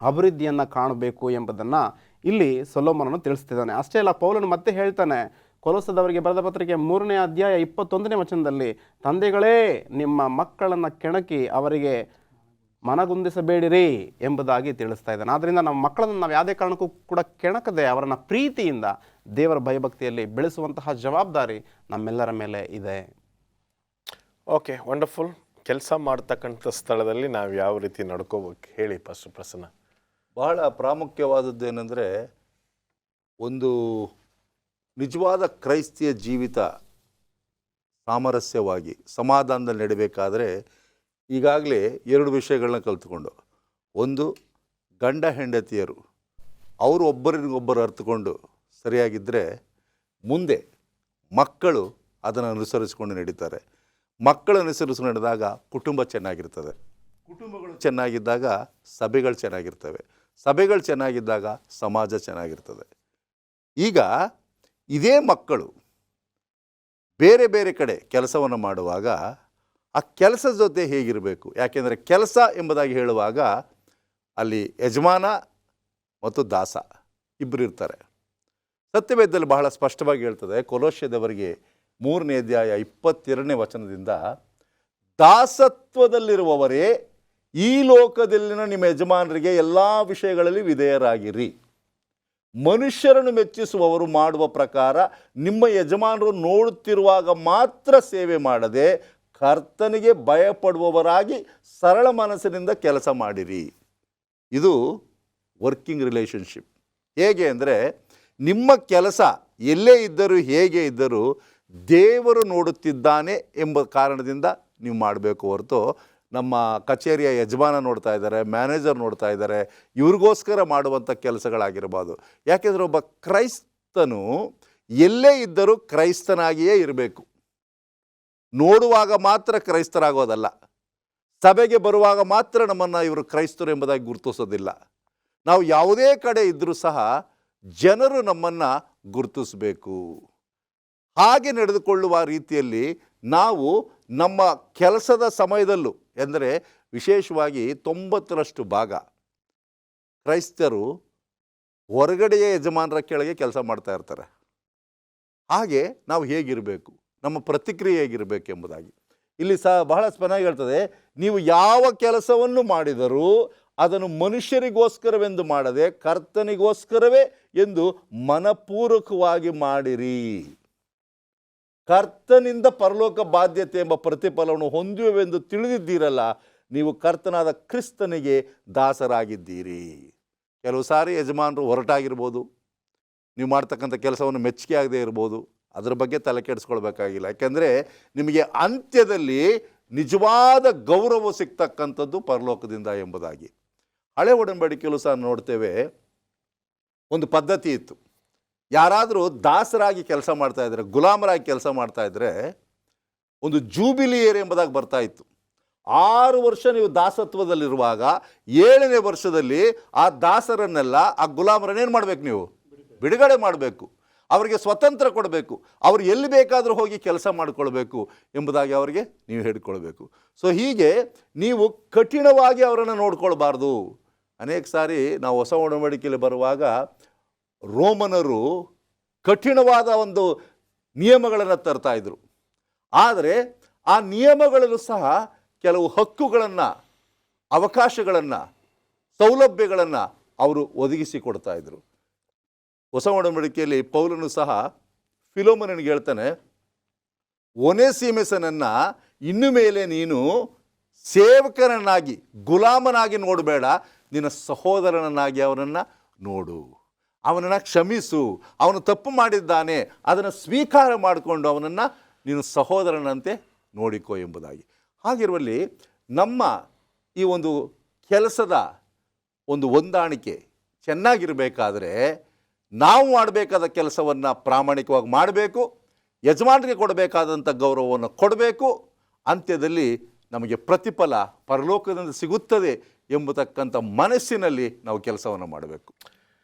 ಅಭಿವೃದ್ಧಿಯನ್ನು ಕಾಣಬೇಕು ಎಂಬುದನ್ನು ಇಲ್ಲಿ ಸೊಲೊಮೋನನು ತಿಳಿಸ್ತಿದ್ದಾನೆ. ಅಷ್ಟೇ ಅಲ್ಲ, ಪೌಲನು ಮತ್ತೆ ಹೇಳ್ತಾನೆ ಕೊಲೊಸದವರಿಗೆ ಬರೆದ ಪತ್ರಿಕೆ 3ನೇ ಅಧ್ಯಾಯ 21ನೇ ವಚನದಲ್ಲಿ, ತಂದೆಗಳೇ ನಿಮ್ಮ ಮಕ್ಕಳನ್ನು ಕೆಣಕಿ ಅವರಿಗೆ ಮನಗುಂದಿಸಬೇಡಿರಿ ಎಂಬುದಾಗಿ ತಿಳಿಸ್ತಾ ಇದ್ದಾನೆ. ಆದ್ದರಿಂದ ನಮ್ಮ ಮಕ್ಕಳನ್ನು ನಾವು ಯಾವುದೇ ಕಾರಣಕ್ಕೂ ಕೂಡ ಕೆಣಕದೆ ಅವರನ್ನು ಪ್ರೀತಿಯಿಂದ ದೇವರ ಭಯಭಕ್ತಿಯಲ್ಲಿ ಬೆಳೆಸುವಂತಹ ಜವಾಬ್ದಾರಿ ನಮ್ಮೆಲ್ಲರ ಮೇಲೆ ಇದೆ. Okay, wonderful. ಕೆಲಸ ಮಾಡ್ತಕ್ಕಂಥ ಸ್ಥಳದಲ್ಲಿ ನಾವು ಯಾವ ರೀತಿ ನಡ್ಕೋಬೇಕು ಹೇಳಿ ಫಸ್ಟ್ ಪ್ರಸನ್ನ. ಬಹಳ ಪ್ರಾಮುಖ್ಯವಾದದ್ದು ಏನಂದರೆ, ಒಂದು ನಿಜವಾದ ಕ್ರೈಸ್ತಿಯ ಜೀವಿತ ಸಾಮರಸ್ಯವಾಗಿ ಸಮಾಧಾನದಲ್ಲಿ ನಡೀಬೇಕಾದ್ರೆ ಈಗಾಗಲೇ 2 ವಿಷಯಗಳನ್ನ ಕಲ್ತ್ಕೊಂಡು, ಒಂದು ಗಂಡ ಹೆಂಡತಿಯರು ಅವರು ಒಬ್ಬರಿಗೊಬ್ಬರು ಅರ್ಥಕೊಂಡು ಸರಿಯಾಗಿದ್ದರೆ ಮುಂದೆ ಮಕ್ಕಳು ಅದನ್ನು ಅನುಸರಿಸಿಕೊಂಡು ನಡೀತಾರೆ. ಮಕ್ಕಳು ಅನುಸರಿಸಿಕೊಂಡು ನಡೆದಾಗ ಕುಟುಂಬ ಚೆನ್ನಾಗಿರ್ತದೆ, ಕುಟುಂಬಗಳು ಚೆನ್ನಾಗಿದ್ದಾಗ ಸಭೆಗಳು ಚೆನ್ನಾಗಿರ್ತವೆ, ಸಭೆಗಳು ಚೆನ್ನಾಗಿದ್ದಾಗ ಸಮಾಜ ಚೆನ್ನಾಗಿರ್ತದೆ. ಈಗ ಇದೇ ಮಕ್ಕಳು ಬೇರೆ ಬೇರೆ ಕಡೆ ಕೆಲಸವನ್ನು ಮಾಡುವಾಗ ಆ ಕೆಲಸದ ಜೊತೆ ಹೇಗಿರಬೇಕು? ಯಾಕೆಂದರೆ ಕೆಲಸ ಎಂಬುದಾಗಿ ಹೇಳುವಾಗ ಅಲ್ಲಿ ಯಜಮಾನ ಮತ್ತು ದಾಸ ಇಬ್ಬರು ಇರ್ತಾರೆ. ಸತ್ಯವೇದದಲ್ಲಿ ಬಹಳ ಸ್ಪಷ್ಟವಾಗಿ ಹೇಳ್ತದೆ, ಕೊಲೋಸ್ಯದವರಿಗೆ 3ನೇ ಅಧ್ಯಾಯ 22ನೇ ವಚನದಿಂದ, ದಾಸತ್ವದಲ್ಲಿರುವವರೇ ಈ ಲೋಕದಲ್ಲಿನ ನಿಮ್ಮ ಯಜಮಾನರಿಗೆ ಎಲ್ಲ ವಿಷಯಗಳಲ್ಲಿ ವಿಧೇಯರಾಗಿರಿ. ಮನುಷ್ಯರನ್ನು ಮೆಚ್ಚಿಸುವವರು ಮಾಡುವ ಪ್ರಕಾರ ನಿಮ್ಮ ಯಜಮಾನರು ನೋಡುತ್ತಿರುವಾಗ ಮಾತ್ರ ಸೇವೆ ಮಾಡದೆ ಕರ್ತನಿಗೆ ಭಯಪಡುವವರಾಗಿ ಸರಳ ಮನಸ್ಸಿನಿಂದ ಕೆಲಸ ಮಾಡಿರಿ. ಇದು ವರ್ಕಿಂಗ್ ರಿಲೇಷನ್ಶಿಪ್. ಹೇಗೆ ಅಂದರೆ, ನಿಮ್ಮ ಕೆಲಸ ಎಲ್ಲೇ ಇದ್ದರೂ ಹೇಗೆ ಇದ್ದರೂ ದೇವರು ನೋಡುತ್ತಿದ್ದಾನೆ ಎಂಬ ಕಾರಣದಿಂದ ನೀವು ಮಾಡಬೇಕು ಹೊರತು, ನಮ್ಮ ಕಚೇರಿಯ ಯಜಮಾನ ನೋಡ್ತಾ ಇದ್ದಾರೆ, ಮ್ಯಾನೇಜರ್ ನೋಡ್ತಾ ಇದ್ದಾರೆ, ಇವ್ರಿಗೋಸ್ಕರ ಮಾಡುವಂಥ ಕೆಲಸಗಳಾಗಿರ್ಬೋದು. ಯಾಕೆಂದರೆ ಒಬ್ಬ ಕ್ರೈಸ್ತನು ಎಲ್ಲೇ ಇದ್ದರೂ ಕ್ರೈಸ್ತನಾಗಿಯೇ ಇರಬೇಕು. ನೋಡುವಾಗ ಮಾತ್ರ ಕ್ರೈಸ್ತರಾಗೋದಲ್ಲ, ಸಭೆಗೆ ಬರುವಾಗ ಮಾತ್ರ ನಮ್ಮನ್ನು ಇವರು ಕ್ರೈಸ್ತರು ಎಂಬುದಾಗಿ ಗುರುತಿಸೋದಿಲ್ಲ. ನಾವು ಯಾವುದೇ ಕಡೆ ಇದ್ದರೂ ಸಹ ಜನರು ನಮ್ಮನ್ನು ಗುರುತಿಸಬೇಕು. ಹಾಗೆ ನಡೆದುಕೊಳ್ಳುವ ರೀತಿಯಲ್ಲಿ ನಾವು ನಮ್ಮ ಕೆಲಸದ ಸಮಯದಲ್ಲೂ, ಎಂದರೆ ವಿಶೇಷವಾಗಿ 90ರಷ್ಟು ಭಾಗ ಕ್ರೈಸ್ತರು ಹೊರಗಡೆಯ ಯಜಮಾನರ ಕೆಳಗೆ ಕೆಲಸ ಮಾಡ್ತಾ ಇರ್ತಾರೆ. ಹಾಗೆ ನಾವು ಹೇಗಿರಬೇಕು, ನಮ್ಮ ಪ್ರತಿಕ್ರಿಯೆ ಹೇಗಿರಬೇಕು ಎಂಬುದಾಗಿ ಇಲ್ಲಿ ಸಹ ಬಹಳ ಸ್ಪಷ್ಟವಾಗಿ ಹೇಳ್ತದೆ. ನೀವು ಯಾವ ಕೆಲಸವನ್ನು ಮಾಡಿದರೂ ಅದನ್ನು ಮನುಷ್ಯರಿಗೋಸ್ಕರವೆಂದು ಮಾಡದೆ ಕರ್ತನಿಗೋಸ್ಕರವೇ ಎಂದು ಮನಪೂರ್ವಕವಾಗಿ ಮಾಡಿರಿ. ಕರ್ತನಿಂದ ಪರಲೋಕ ಬಾಧ್ಯತೆ ಎಂಬ ಪ್ರತಿಫಲವನ್ನು ಹೊಂದುವೆವೆಂದು ತಿಳಿದಿದ್ದೀರಲ್ಲ, ನೀವು ಕರ್ತನಾದ ಕ್ರಿಸ್ತನಿಗೆ ದಾಸರಾಗಿದ್ದೀರಿ. ಕೆಲವು ಸಾರಿ ಯಜಮಾನರು ಹೊರಟಾಗಿರ್ಬೋದು, ನೀವು ಮಾಡ್ತಕ್ಕಂಥ ಕೆಲಸವನ್ನು ಮೆಚ್ಚುಗೆ ಆಗದೆ ಇರ್ಬೋದು, ಅದರ ಬಗ್ಗೆ ತಲೆ ಕೆಡಿಸ್ಕೊಳ್ಬೇಕಾಗಿಲ್ಲ. ಯಾಕೆಂದರೆ ನಿಮಗೆ ಅಂತ್ಯದಲ್ಲಿ ನಿಜವಾದ ಗೌರವ ಸಿಗ್ತಕ್ಕಂಥದ್ದು ಪರಲೋಕದಿಂದ ಎಂಬುದಾಗಿ. ಹಳೆ ಒಡಂಬಡಿಕೆಯಲ್ಲೂ ಸಹ ನೋಡ್ತೇವೆ, ಒಂದು ಪದ್ಧತಿ ಇತ್ತು. ಯಾರಾದರೂ ದಾಸರಾಗಿ ಕೆಲಸ ಮಾಡ್ತಾಯಿದ್ರೆ, ಗುಲಾಮರಾಗಿ ಕೆಲಸ ಮಾಡ್ತಾಯಿದ್ರೆ ಒಂದು ಜೂಬಿಲಿ ಇಯರ್ ಎಂಬುದಾಗಿ ಬರ್ತಾ ಇತ್ತು. 6 ವರ್ಷ ನೀವು ದಾಸತ್ವದಲ್ಲಿರುವಾಗ 7ನೇ ವರ್ಷದಲ್ಲಿ ಆ ದಾಸರನ್ನೆಲ್ಲ, ಆ ಗುಲಾಮರನ್ನೇನು ಮಾಡಬೇಕು, ನೀವು ಬಿಡುಗಡೆ ಮಾಡಬೇಕು. ಅವರಿಗೆ ಸ್ವತಂತ್ರ ಕೊಡಬೇಕು, ಅವರು ಎಲ್ಲಿ ಬೇಕಾದರೂ ಹೋಗಿ ಕೆಲಸ ಮಾಡಿಕೊಳ್ಬೇಕು ಎಂಬುದಾಗಿ ಅವರಿಗೆ ನೀವು ಹೇಳಿಕೊಳ್ಬೇಕು. ಸೊ ಹೀಗೆ ನೀವು ಕಠಿಣವಾಗಿ ಅವರನ್ನು ನೋಡ್ಕೊಳ್ಬಾರ್ದು. ಅನೇಕ ಸಾರಿ ನಾವು ಹೊಸ ಒಡಂಬಡಿಕೆಯಲ್ಲಿ ಬರುವಾಗ ರೋಮನರು ಕಠಿಣವಾದ ಒಂದು ನಿಯಮಗಳನ್ನು ತರ್ತಾ ಇದ್ರು. ಆದರೆ ಆ ನಿಯಮಗಳಲ್ಲೂ ಸಹ ಕೆಲವು ಹಕ್ಕುಗಳನ್ನು, ಅವಕಾಶಗಳನ್ನು, ಸೌಲಭ್ಯಗಳನ್ನು ಅವರು ಒದಗಿಸಿಕೊಡ್ತಾ ಇದ್ರು. ಹೊಸ ಒಡಂಬಡಿಕೆಯಲ್ಲಿ ಪೌಲನು ಸಹ ಫಿಲೋಮನನಿಗೆ ಹೇಳ್ತಾನೆ, ಒನೇಸಿಮಸನನ್ನು ಇನ್ನು ಮೇಲೆ ನೀನು ಸೇವಕನನ್ನಾಗಿ, ಗುಲಾಮನಾಗಿ ನೋಡಬೇಡ, ನಿನ್ನ ಸಹೋದರನನ್ನಾಗಿ ಅವನನ್ನು ನೋಡು, ಅವನನ್ನು ಕ್ಷಮಿಸು, ಅವನು ತಪ್ಪು ಮಾಡಿದ್ದಾನೆ, ಅದನ್ನು ಸ್ವೀಕಾರ ಮಾಡಿಕೊಂಡು ಅವನನ್ನು ನೀನು ಸಹೋದರನಂತೆ ನೋಡಿಕೋ ಎಂಬುದಾಗಿ. ಹಾಗಿರುವಲ್ಲಿ ನಮ್ಮ ಈ ಒಂದು ಕೆಲಸದ ಒಂದು ಹೊಂದಾಣಿಕೆ ಚೆನ್ನಾಗಿರಬೇಕಾದ್ರೆ ನಾವು ಮಾಡಬೇಕಾದ ಕೆಲಸವನ್ನು ಪ್ರಾಮಾಣಿಕವಾಗಿ ಮಾಡಬೇಕು, ಯಜಮಾನರಿಗೆ ಕೊಡಬೇಕಾದಂಥ ಗೌರವವನ್ನು ಕೊಡಬೇಕು, ಅಂತ್ಯದಲ್ಲಿ ನಮಗೆ ಪ್ರತಿಫಲ ಪರಲೋಕದಿಂದ ಸಿಗುತ್ತದೆ ಎಂಬತಕ್ಕಂಥ ಮನಸ್ಸಿನಲ್ಲಿ ನಾವು ಕೆಲಸವನ್ನು ಮಾಡಬೇಕು.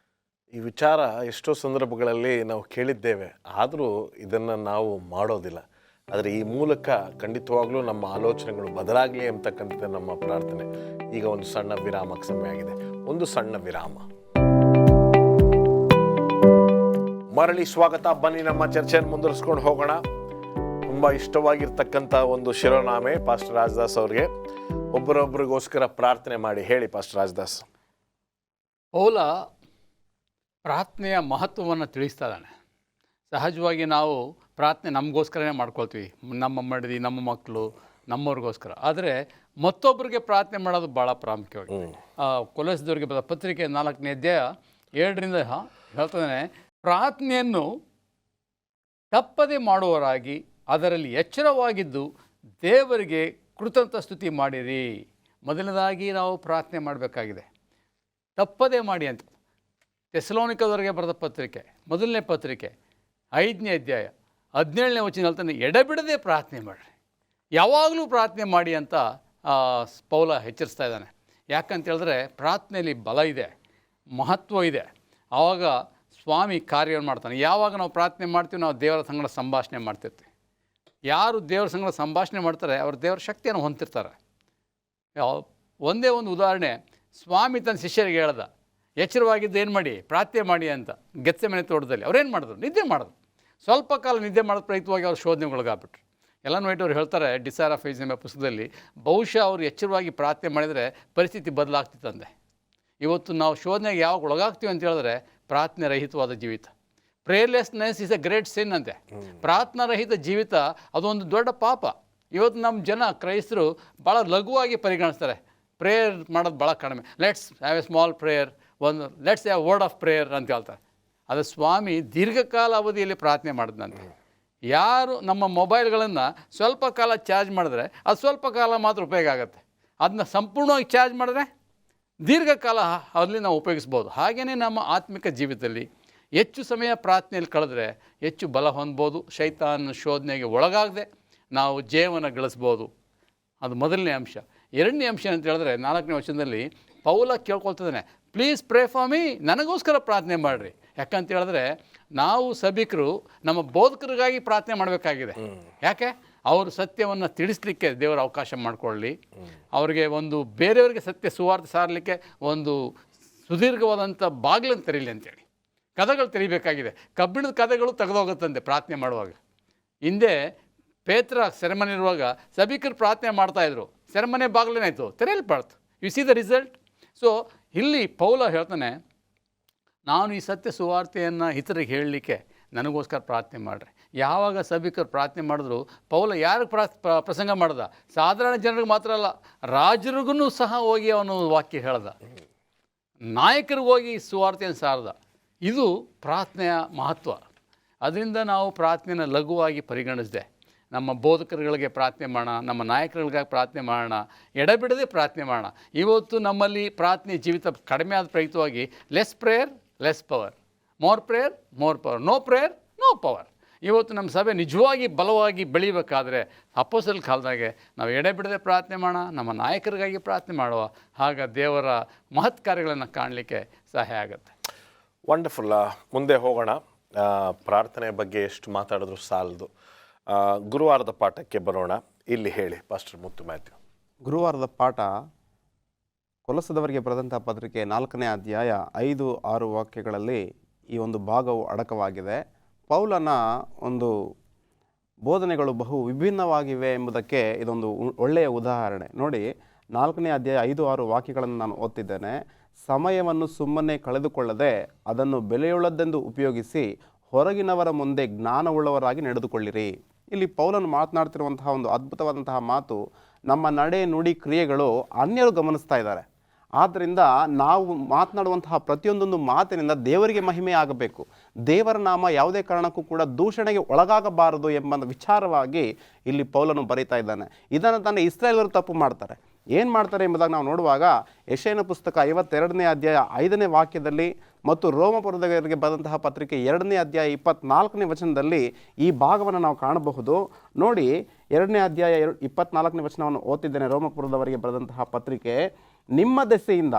ಈ ವಿಚಾರ ಎಷ್ಟೋ ಸಂದರ್ಭಗಳಲ್ಲಿ ನಾವು ಕೇಳಿದ್ದೇವೆ, ಆದರೂ ಇದನ್ನು ನಾವು ಮಾಡೋದಿಲ್ಲ. ಆದರೆ ಈ ಮೂಲಕ ಖಂಡಿತವಾಗ್ಲೂ ನಮ್ಮ ಆಲೋಚನೆಗಳು ಬದಲಾಗಲಿ ಅಂತಕ್ಕಂಥದ್ದು ನಮ್ಮ ಪ್ರಾರ್ಥನೆ. ಈಗ ಒಂದು ಸಣ್ಣ ವಿರಾಮಕ್ಕೆ ಸಮಯ ಆಗಿದೆ. ಒಂದು ಸಣ್ಣ ವಿರಾಮ. ಮರಳಿ ಸ್ವಾಗತ. ಬನ್ನಿ ನಮ್ಮ ಚರ್ಚೆಯನ್ನು ಮುಂದುವರಿಸ್ಕೊಂಡು ಹೋಗೋಣ. ತುಂಬ ಇಷ್ಟವಾಗಿರ್ತಕ್ಕಂಥ ಒಂದು ಶಿರೋನಾಮೆ ಪಾಸ್ಟರ್ ರಾಜದಾಸ್ ಅವ್ರಿಗೆ. ಒಬ್ಬರೊಬ್ಬರಿಗೋಸ್ಕರ ಪ್ರಾರ್ಥನೆ ಮಾಡಿ ಹೇಳಿ ಪಾಸ್ಟರ್ ರಾಜದಾಸ್. ಪೌಲ ಪ್ರಾರ್ಥನೆಯ ಮಹತ್ವವನ್ನು ತಿಳಿಸ್ತಾ ಇದ್ದಾನೆ. ಸಹಜವಾಗಿ ನಾವು ಪ್ರಾರ್ಥನೆ ನಮಗೋಸ್ಕರನೇ ಮಾಡ್ಕೊಳ್ತೀವಿ, ನಮ್ಮ ಮಡದಿ, ನಮ್ಮ ಮಕ್ಕಳು, ನಮ್ಮವ್ರಿಗೋಸ್ಕರ. ಆದರೆ ಮತ್ತೊಬ್ಬರಿಗೆ ಪ್ರಾರ್ಥನೆ ಮಾಡೋದು ಭಾಳ ಪ್ರಾಮುಖ್ಯವಾಗಿ. ಕೊಲೊಸ್ಸದವರಿಗೆ ಬರೆದ ಪತ್ರಿಕೆ 4ನೇ ಅಧ್ಯಾಯ 7ರಿಂದ ಹೇಳ್ತಾನೆ, ಪ್ರಾರ್ಥನೆಯನ್ನು ತಪ್ಪದೆ ಮಾಡುವವರಾಗಿ ಅದರಲ್ಲಿ ಎಚ್ಚರವಾಗಿದ್ದು ದೇವರಿಗೆ ಕೃತಜ್ಞತಾ ಸ್ತುತಿ ಮಾಡಿರಿ. ಮೊದಲನೇದಾಗಿ ನಾವು ಪ್ರಾರ್ಥನೆ ಮಾಡಬೇಕಾಗಿದೆ, ತಪ್ಪದೇ ಮಾಡಿ ಅಂತ. ಥೆಸಲೋನಿಕದವರಿಗೆ ಬರೆದ ಪತ್ರಿಕೆ 1ನೇ ಪತ್ರಿಕೆ 5ನೇ ಅಧ್ಯಾಯ 17ನೇ ವಚನ ಹೇಳ್ತಾನೆ, ಎಡೆಬಿಡದೆ ಪ್ರಾರ್ಥನೆ ಮಾಡಿರಿ, ಯಾವಾಗಲೂ ಪ್ರಾರ್ಥನೆ ಮಾಡಿ ಅಂತ ಪೌಲ ಎಚ್ಚರಿಸ್ತಾ ಇದ್ದಾನೆ. ಯಾಕಂತ ಹೇಳಿದ್ರೆ ಪ್ರಾರ್ಥನೆಯಲ್ಲಿ ಬಲ ಇದೆ, ಮಹತ್ವ ಇದೆ. ಆವಾಗ ಸ್ವಾಮಿ ಕಾರ್ಯವನ್ನು ಮಾಡ್ತಾನೆ. ಯಾವಾಗ ನಾವು ಪ್ರಾರ್ಥನೆ ಮಾಡ್ತೀವಿ, ನಾವು ದೇವರ ಸಂಗಡ ಸಂಭಾಷಣೆ ಮಾಡ್ತಿರ್ತೀವಿ. ಯಾರು ದೇವರ ಸಂಗಡ ಸಂಭಾಷಣೆ ಮಾಡ್ತಾರೆ ಅವರು ದೇವರ ಶಕ್ತಿಯನ್ನು ಹೊಂದಿರ್ತಾರೆ. ಒಂದೇ ಒಂದು ಉದಾಹರಣೆ, ಸ್ವಾಮಿ ತನ್ನ ಶಿಷ್ಯರಿಗೆ ಹೇಳ್ದ, ಎಚ್ಚರವಾಗಿದ್ದು ಏನು ಮಾಡಿ, ಪ್ರಾರ್ಥನೆ ಮಾಡಿ ಅಂತ. ಗೆತ್ಸೆಮನೆ ತೋಟದಲ್ಲಿ ಅವ್ರೇನು ಮಾಡಿದ್ರು, ನಿದ್ದೆ ಮಾಡಿದ್ರು. ಸ್ವಲ್ಪ ಕಾಲ ನಿದ್ದೆ ಮಾಡೋದು ಪ್ರಯುಕ್ತವಾಗಿ ಅವ್ರು ಶೋಧನೆಗೊಳಗಾಗ್ಬಿಟ್ರು. ಎಲ್ಲನೂ ವೈಟ್ ಅವ್ರು ಹೇಳ್ತಾರೆ ಡಿಸೈರ್ ಆಫ್ ಏಜ್ ಎಂಬ ಪುಸ್ತಕದಲ್ಲಿ, ಬಹುಶಃ ಅವರು ಎಚ್ಚರವಾಗಿ ಪ್ರಾರ್ಥನೆ ಮಾಡಿದರೆ ಪರಿಸ್ಥಿತಿ ಬದಲಾಗ್ತಿತ್ತಂದೆ. ಇವತ್ತು ನಾವು ಶೋಧನೆಗೆ ಯಾವಾಗ ಒಳಗಾಗ್ತೀವಿ ಅಂತ ಹೇಳಿದ್ರೆ ಪ್ರಾರ್ಥನೆ ರಹಿತವಾದ ಜೀವಿತ. ಪ್ರೇಯರ್ಲೆಸ್ನೆಸ್ ಇಸ್ ಎ ಗ್ರೇಟ್ ಸಿನ್ ಅಂತೆ. ಪ್ರಾರ್ಥನಾ ರಹಿತ ಜೀವಿತ ಅದೊಂದು ದೊಡ್ಡ ಪಾಪ. ಇವತ್ತು ನಮ್ಮ ಜನ ಕ್ರೈಸ್ತರು ಭಾಳ ಲಘುವಾಗಿ ಪರಿಗಣಿಸ್ತಾರೆ. ಪ್ರೇಯರ್ ಮಾಡೋದು ಭಾಳ ಕಡಿಮೆ. Let's have A small prayer, let's have word of prayer ಅಂತ ಹೇಳ್ತಾರೆ. ಅದು ಸ್ವಾಮಿ ದೀರ್ಘಕಾಲ ಅವಧಿಯಲ್ಲಿ ಪ್ರಾರ್ಥನೆ ಮಾಡಿದಂತೆ. ಯಾರು ನಮ್ಮ ಮೊಬೈಲ್ಗಳನ್ನು ಸ್ವಲ್ಪ ಕಾಲ ಚಾರ್ಜ್ ಮಾಡಿದ್ರೆ ಅದು ಸ್ವಲ್ಪ ಕಾಲ ಮಾತ್ರ ಉಪಯೋಗ ಆಗುತ್ತೆ. ಅದನ್ನ ಸಂಪೂರ್ಣವಾಗಿ ಚಾರ್ಜ್ ಮಾಡಿದ್ರೆ ದೀರ್ಘಕಾಲ ಅಲ್ಲಿ ನಾವು ಉಪಯೋಗಿಸ್ಬೋದು. ಹಾಗೆಯೇ ನಮ್ಮ ಆತ್ಮಿಕ ಜೀವಿತದಲ್ಲಿ ಹೆಚ್ಚು ಸಮಯ ಪ್ರಾರ್ಥನೆಯಲ್ಲಿ ಕಳೆದ್ರೆ ಹೆಚ್ಚು ಬಲ ಹೊಂದ್ಬೋದು. ಶೈತಾನ ಶೋಧನೆಗೆ ಒಳಗಾಗದೆ ನಾವು ಜಯವನ್ನು ಗಳಿಸ್ಬೋದು. ಅದು ಮೊದಲನೇ ಅಂಶ. ಎರಡನೇ ಅಂಶ ಅಂತ ಹೇಳಿದ್ರೆ 4ನೇ ವಚನದಲ್ಲಿ ಪೌಲ ಕೇಳ್ಕೊಳ್ತಿದ್ದಾನೆ, ಪ್ಲೀಸ್ ಪ್ರೇ ಫಾರ್ ಮೀ, ನನಗೋಸ್ಕರ ಪ್ರಾರ್ಥನೆ ಮಾಡಿರಿ. ಯಾಕಂತ ಹೇಳಿದ್ರೆ ನಾವು ಸಭಿಕರು ನಮ್ಮ ಬೋಧಕರಿಗಾಗಿ ಪ್ರಾರ್ಥನೆ ಮಾಡಬೇಕಾಗಿದೆ. ಯಾಕೆ? ಅವರು ಸತ್ಯವನ್ನು ತಿಳಿಸ್ಲಿಕ್ಕೆ ದೇವರ ಅವಕಾಶ ಮಾಡಿಕೊಳ್ಳಿ, ಅವರಿಗೆ ಒಂದು ಬೇರೆಯವರಿಗೆ ಸತ್ಯ ಸುವಾರ್ತೆ ಸಾರಲಿಕ್ಕೆ ಒಂದು ಸುದೀರ್ಘವಾದಂಥ ಬಾಗಿಲನ್ನು ತೆರೀಲಿ ಅಂತೇಳಿ ಕದಗಳು ತೆರಿಬೇಕಾಗಿದೆ. ಕಬ್ಬಿಣದ ಕದಗಳು ತೆಗೆದೋಗುತ್ತಂತೆ ಪ್ರಾರ್ಥನೆ ಮಾಡುವಾಗ. ಹಿಂದೆ ಪೇತ್ರ ಸೆರೆಮನೆ ಇರುವಾಗ ಸಭಿಕರು ಪ್ರಾರ್ಥನೆ ಮಾಡ್ತಾಯಿದ್ರು, ಸೆರೆಮನೆ ಬಾಗಿಲೇನಾಯಿತು, ತೆರೆಯಲ್ಪಡ್ತು. You see the result. So ಇಲ್ಲಿ ಪೌಲ ಹೇಳ್ತಾನೆ, ನಾನು ಈ ಸತ್ಯ ಸುವಾರ್ತೆಯನ್ನು ಇತರಿಗೆ ಹೇಳಲಿಕ್ಕೆ ನನಗೋಸ್ಕರ ಪ್ರಾರ್ಥನೆ ಮಾಡಿರಿ. ಯಾವಾಗ ಸಭಿಕರು ಪ್ರಾರ್ಥನೆ ಮಾಡಿದ್ರು, ಪೌಲ ಯಾರಿಗೆ ಪ್ರಸಂಗ ಮಾಡ್ದ? ಸಾಧಾರಣ ಜನರಿಗೆ ಮಾತ್ರ ಅಲ್ಲ, ರಾಜರಿಗೂ ಸಹ ಹೋಗಿ ಅವನು ವಾಕ್ಯ ಹೇಳ್ದ, ನಾಯಕರಿಗೆ ಹೋಗಿ ಸುವಾರ್ತೆಯನ್ನು ಸಾರ್ದ. ಇದು ಪ್ರಾರ್ಥನೆಯ ಮಹತ್ವ. ಅದರಿಂದ ನಾವು ಪ್ರಾರ್ಥನೆಯನ್ನು ಲಘುವಾಗಿ ಪರಿಗಣಿಸಿದೆ. ನಮ್ಮ ಬೋಧಕರುಗಳಿಗೆ ಪ್ರಾರ್ಥನೆ ಮಾಡೋಣ, ನಮ್ಮ ನಾಯಕರುಗಳಿಗಾಗಿ ಪ್ರಾರ್ಥನೆ ಮಾಡೋಣ, ಎಡೆಬಿಡದೆ ಪ್ರಾರ್ಥನೆ ಮಾಡೋಣ. ಇವತ್ತು ನಮ್ಮಲ್ಲಿ ಪ್ರಾರ್ಥನೆ ಜೀವಿತ ಕಡಿಮೆ ಆದ ಪ್ರಯುಕ್ತವಾಗಿ less prayer less power, more prayer more power, no prayer no power. ಇವತ್ತು ನಮ್ಮ ಸಭೆ ನಿಜವಾಗಿ ಬಲವಾಗಿ ಬೆಳೀಬೇಕಾದ್ರೆ ಅಪೊಸ್ತಲರ ಕಾಲದಾಗೆ ನಾವು ಎಡೆಬಿಡದೆ ಪ್ರಾರ್ಥನೆ ಮಾಡೋಣ, ನಮ್ಮ ನಾಯಕರಿಗಾಗಿ ಪ್ರಾರ್ಥನೆ ಮಾಡುವ. ಆಗ ದೇವರ ಮಹತ್ ಕಾರ್ಯಗಳನ್ನು ಕಾಣಲಿಕ್ಕೆ ಸಹಾಯ ಆಗುತ್ತೆ. ವಂಡರ್ಫುಲ್. ಮುಂದೆ ಹೋಗೋಣ. ಪ್ರಾರ್ಥನೆ ಬಗ್ಗೆ ಎಷ್ಟು ಮಾತಾಡಿದ್ರು ಸಾಲದು. ಗುರುವಾರದ ಪಾಠಕ್ಕೆ ಬರೋಣ. ಇಲ್ಲಿ ಹೇಳಿ ಪಾಸ್ಟರ್ ಮುತ್ತು ಮ್ಯಾಥ್ಯೂ. ಗುರುವಾರದ ಪಾಠ ಕೊಲಸದವರಿಗೆ ಬರೆದಂಥ ಪತ್ರಿಕೆ 4ನೇ ಅಧ್ಯಾಯ 5-6 ವಾಕ್ಯಗಳಲ್ಲಿ ಈ ಒಂದು ಭಾಗವು ಅಡಕವಾಗಿದೆ. ಪೌಲನ ಒಂದು ಬೋಧನೆಗಳು ಬಹು ವಿಭಿನ್ನವಾಗಿವೆ ಎಂಬುದಕ್ಕೆ ಇದೊಂದು ಒಳ್ಳೆಯ ಉದಾಹರಣೆ. ನೋಡಿ, 4ನೇ ಅಧ್ಯಾಯ 5-6 ವಾಕ್ಯಗಳನ್ನು ನಾನು ಓದ್ತಿದ್ದೇನೆ. ಸಮಯವನ್ನು ಸುಮ್ಮನೆ ಕಳೆದುಕೊಳ್ಳದೆ ಅದನ್ನು ಬೆಲೆಯುಳ್ಳದ್ದೆಂದು ಉಪಯೋಗಿಸಿ ಹೊರಗಿನವರ ಮುಂದೆ ಜ್ಞಾನವುಳ್ಳವರಾಗಿ ನಡೆದುಕೊಳ್ಳಿರಿ. ಇಲ್ಲಿ ಪೌಲನು ಮಾತನಾಡ್ತಿರುವಂತಹ ಒಂದು ಅದ್ಭುತವಾದಂತಹ ಮಾತು, ನಮ್ಮ ನಡೆ ನುಡಿ ಕ್ರಿಯೆಗಳು ಅನ್ಯರು ಗಮನಿಸ್ತಾ ಇದ್ದಾರೆ. ಆದ್ದರಿಂದ ನಾವು ಮಾತನಾಡುವಂತಹ ಪ್ರತಿಯೊಂದೊಂದು ಮಾತಿನಿಂದ ದೇವರಿಗೆ ಮಹಿಮೆ ಆಗಬೇಕು. ದೇವರ ನಾಮ ಯಾವುದೇ ಕಾರಣಕ್ಕೂ ಕೂಡ ದೂಷಣೆಗೆ ಒಳಗಾಗಬಾರದು ಎಂಬ ವಿಚಾರವಾಗಿ ಇಲ್ಲಿ ಪೌಲನು ಬರೀತಾ ಇದ್ದಾನೆ. ಇದನ್ನು ತಾನೇ ಇಸ್ರಾಯೇಲರು ತಪ್ಪು ಮಾಡ್ತಾರೆ. ಏನು ಮಾಡ್ತಾರೆ ಎಂಬುದಾಗಿ ನಾವು ನೋಡುವಾಗ ಯೆಶಾಯನ ಪುಸ್ತಕ 52ನೇ ಅಧ್ಯಾಯ 5ನೇ ವಾಕ್ಯದಲ್ಲಿ ಮತ್ತು ರೋಮಪುರದವರಿಗೆ ಬರೆದಂತಹ ಪತ್ರಿಕೆ 2ನೇ ಅಧ್ಯಾಯ 24ನೇ ವಚನದಲ್ಲಿ ಈ ಭಾಗವನ್ನು ನಾವು ಕಾಣಬಹುದು. ನೋಡಿ, 2ನೇ ಅಧ್ಯಾಯ 24ನೇ ವಚನವನ್ನು ಓದ್ತಿದ್ದೇನೆ. ರೋಮಪುರದವರಿಗೆ ಬರೆದಂತಹ ಪತ್ರಿಕೆ, ನಿಮ್ಮ ದೆಸೆಯಿಂದ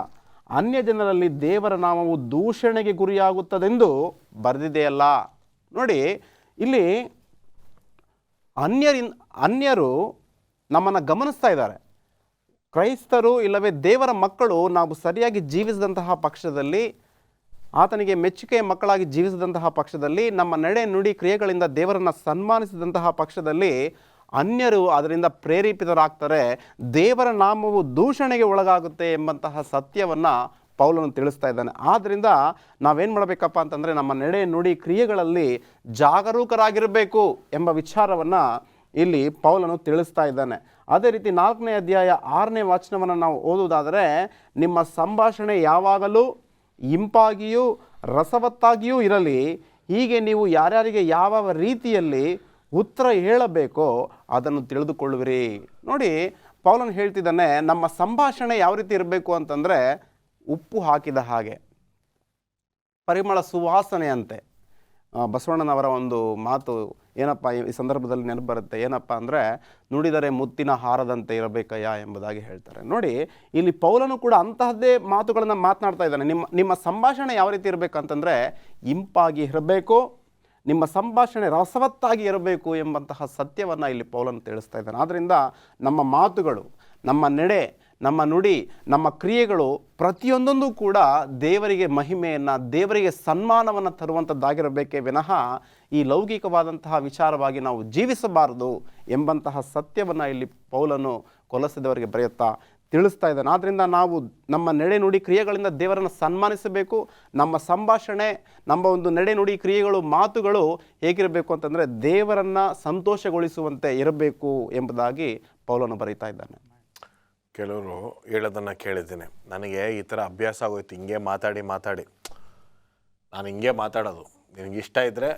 ಅನ್ಯ ಜನರಲ್ಲಿ ದೇವರ ನಾಮವು ದೂಷಣೆಗೆ ಗುರಿಯಾಗುತ್ತದೆಂದು ಬರೆದಿದೆಯಲ್ಲ. ನೋಡಿ, ಇಲ್ಲಿ ಅನ್ಯರು ನಮ್ಮನ್ನು ಗಮನಿಸ್ತಾ ಇದ್ದಾರೆ. ಕ್ರೈಸ್ತರು ಇಲ್ಲವೇ ದೇವರ ಮಕ್ಕಳು ನಾವು ಸರಿಯಾಗಿ ಜೀವಿಸಿದಂತಹ ಪಕ್ಷದಲ್ಲಿ, ಆತನಿಗೆ ಮೆಚ್ಚುಗೆಯ ಮಕ್ಕಳಾಗಿ ಜೀವಿಸಿದಂತಹ ಪಕ್ಷದಲ್ಲಿ, ನಮ್ಮ ನಡೆ ನುಡಿ ಕ್ರಿಯೆಗಳಿಂದ ದೇವರನ್ನು ಸನ್ಮಾನಿಸಿದಂತಹ ಪಕ್ಷದಲ್ಲಿ ಅನ್ಯರು ಅದರಿಂದ ಪ್ರೇರೇಪಿತರಾಗ್ತಾರೆ. ದೇವರ ನಾಮವು ದೂಷಣೆಗೆ ಒಳಗಾಗುತ್ತೆ ಎಂಬಂತಹ ಸತ್ಯವನ್ನು ಪೌಲನು ತಿಳಿಸ್ತಾ ಇದ್ದಾನೆ. ಆದ್ದರಿಂದ ನಾವೇನು ಮಾಡಬೇಕಪ್ಪ ಅಂತಂದರೆ ನಮ್ಮ ನಡೆ ನುಡಿ ಕ್ರಿಯೆಗಳಲ್ಲಿ ಜಾಗರೂಕರಾಗಿರಬೇಕು ಎಂಬ ವಿಚಾರವನ್ನು ಇಲ್ಲಿ ಪೌಲನು ತಿಳಿಸ್ತಾ ಇದ್ದಾನೆ. ಅದೇ ರೀತಿ 4ನೇ ಅಧ್ಯಾಯ 6ನೇ ವಚನವನ್ನು ನಾವು ಓದುವುದಾದರೆ, ನಿಮ್ಮ ಸಂಭಾಷಣೆ ಯಾವಾಗಲೂ ಇಂಪಾಗಿಯೂ ರಸವತ್ತಾಗಿಯೂ ಇರಲಿ, ಹೀಗೆ ನೀವು ಯಾರ್ಯಾರಿಗೆ ಯಾವ ರೀತಿಯಲ್ಲಿ ಉತ್ತರ ಹೇಳಬೇಕೋ ಅದನ್ನು ತಿಳಿದುಕೊಳ್ಳುವಿರಿ. ನೋಡಿ, ಪೌಲನು ಹೇಳ್ತಿದ್ದಾನೆ, ನಮ್ಮ ಸಂಭಾಷಣೆ ಯಾವ ರೀತಿ ಇರಬೇಕು ಅಂತಂದರೆ ಉಪ್ಪು ಹಾಕಿದ ಹಾಗೆ, ಪರಿಮಳ ಸುವಾಸನೆಯಂತೆ. ಬಸವಣ್ಣನವರ ಒಂದು ಮಾತು ಏನಪ್ಪ ಈ ಸಂದರ್ಭದಲ್ಲಿ ನೆನಪು ಬರುತ್ತೆ, ಏನಪ್ಪ ಅಂದರೆ ನುಡಿದರೆ ಮುತ್ತಿನ ಹಾರದಂತೆ ಇರಬೇಕಯ್ಯ ಎಂಬುದಾಗಿ ಹೇಳ್ತಾರೆ. ನೋಡಿ, ಇಲ್ಲಿ ಪೌಲನು ಕೂಡ ಅಂತಹದ್ದೇ ಮಾತುಗಳನ್ನು ಮಾತನಾಡ್ತಾ ಇದ್ದಾನೆ. ನಿಮ್ಮ ಸಂಭಾಷಣೆ ಯಾವ ರೀತಿ ಇರಬೇಕಂತಂದರೆ ಇಂಪಾಗಿ ಇರಬೇಕು, ನಿಮ್ಮ ಸಂಭಾಷಣೆ ರಸವತ್ತಾಗಿ ಇರಬೇಕು ಎಂಬಂತಹ ಸತ್ಯವನ್ನು ಇಲ್ಲಿ ಪೌಲನು ತಿಳಿಸ್ತಾ ಇದ್ದಾನೆ. ಆದ್ದರಿಂದ ನಮ್ಮ ಮಾತುಗಳು, ನಮ್ಮ ನಡೆ, ನಮ್ಮ ನುಡಿ, ನಮ್ಮ ಕ್ರಿಯೆಗಳು ಪ್ರತಿಯೊಂದೊಂದು ಕೂಡ ದೇವರಿಗೆ ಮಹಿಮೆಯನ್ನು, ದೇವರಿಗೆ ಸನ್ಮಾನವನ್ನು ತರುವಂಥದ್ದಾಗಿರಬೇಕೇ ವಿನಃ ಈ ಲೌಕಿಕವಾದಂತಹ ವಿಚಾರವಾಗಿ ನಾವು ಜೀವಿಸಬಾರದು ಎಂಬಂತಹ ಸತ್ಯವನ್ನು ಇಲ್ಲಿ ಪೌಲನು ಕೊಲಸದವರಿಗೆ ಬರೆಯುತ್ತಾ ತಿಳಿಸ್ತಾ ಇದ್ದಾನೆ. ಆದ್ದರಿಂದ ನಾವು ನಮ್ಮ ನಡೆ ನುಡಿ ಕ್ರಿಯೆಗಳಿಂದ ದೇವರನ್ನು ಸನ್ಮಾನಿಸಬೇಕು. ನಮ್ಮ ಸಂಭಾಷಣೆ, ನಮ್ಮ ಒಂದು ನಡೆ ನುಡಿ ಕ್ರಿಯೆಗಳು, ಮಾತುಗಳು ಹೇಗಿರಬೇಕು ಅಂತಂದರೆ ದೇವರನ್ನು ಸಂತೋಷಗೊಳಿಸುವಂತೆ ಇರಬೇಕು ಎಂಬುದಾಗಿ ಪೌಲನು ಬರೀತಾ ಇದ್ದಾನೆ. ಕೆಲವರು ಹೇಳೋದನ್ನು ಕೇಳಿದ್ದೀನಿ, ನನಗೆ ಈ ಥರ ಅಭ್ಯಾಸ ಆಗೋಯ್ತು, ಹಿಂಗೆ ಮಾತಾಡಿ ನಾನು ಹಿಂಗೆ ಮಾತಾಡೋದು, ನಿನಗೆ ಇಷ್ಟ ಇದ್ದರೆ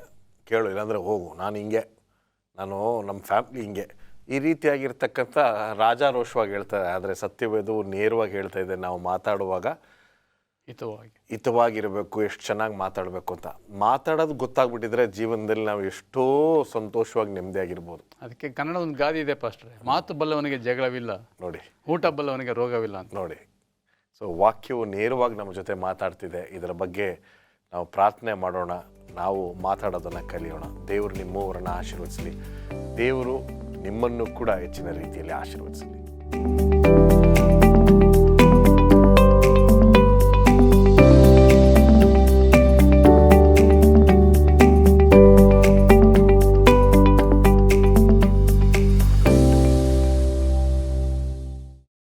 ಕೇಳು, ಇಲ್ಲಾಂದರೆ ಹೋಗು, ನಾನು ನಮ್ಮ ಫ್ಯಾಮ್ಲಿ ಹಿಂಗೆ, ಈ ರೀತಿಯಾಗಿರ್ತಕ್ಕಂಥ ರಾಜಾರೋಷವಾಗಿ ಹೇಳ್ತಾರೆ. ಆದರೆ ಸತ್ಯವೇದವು ನೇರವಾಗಿ ಹೇಳ್ತಾ ಇದೆ, ನಾವು ಮಾತಾಡುವಾಗ ಹಿತವಾಗಿರಬೇಕು, ಎಷ್ಟು ಚೆನ್ನಾಗಿ ಮಾತಾಡಬೇಕು ಅಂತ. ಮಾತಾಡೋದು ಗೊತ್ತಾಗ್ಬಿಟ್ಟಿದ್ರೆ ಜೀವನದಲ್ಲಿ ನಾವು ಎಷ್ಟೋ ಸಂತೋಷವಾಗಿ ನೆಮ್ಮದಿಯಾಗಿರ್ಬೋದು. ಅದಕ್ಕೆ ಕನ್ನಡ ಒಂದು ಗಾದೆ ಇದೆ ಪಾಸ್ಟ್ರೆ, ಮಾತು ಬಲ್ಲವನಿಗೆ ಜಗಳವಿಲ್ಲ, ನೋಡಿ, ಊಟ ಬಲ್ಲವನಿಗೆ ರೋಗವಿಲ್ಲ ಅಂತ. ನೋಡಿ, ಸೊ ವಾಕ್ಯವು ನೇರವಾಗಿ ನಮ್ಮ ಜೊತೆ ಮಾತಾಡ್ತಿದೆ. ಇದರ ಬಗ್ಗೆ ನಾವು ಪ್ರಾರ್ಥನೆ ಮಾಡೋಣ, ನಾವು ಮಾತಾಡೋದನ್ನು ಕಲಿಯೋಣ. ದೇವರು ನಿಮ್ಮವರನ್ನು ಆಶೀರ್ವದಿಸಲಿ. ದೇವರು ನಿಮ್ಮನ್ನು ಕೂಡ ಹೆಚ್ಚಿನ ರೀತಿಯಲ್ಲಿ ಆಶೀರ್ವದಿಸಲಿ.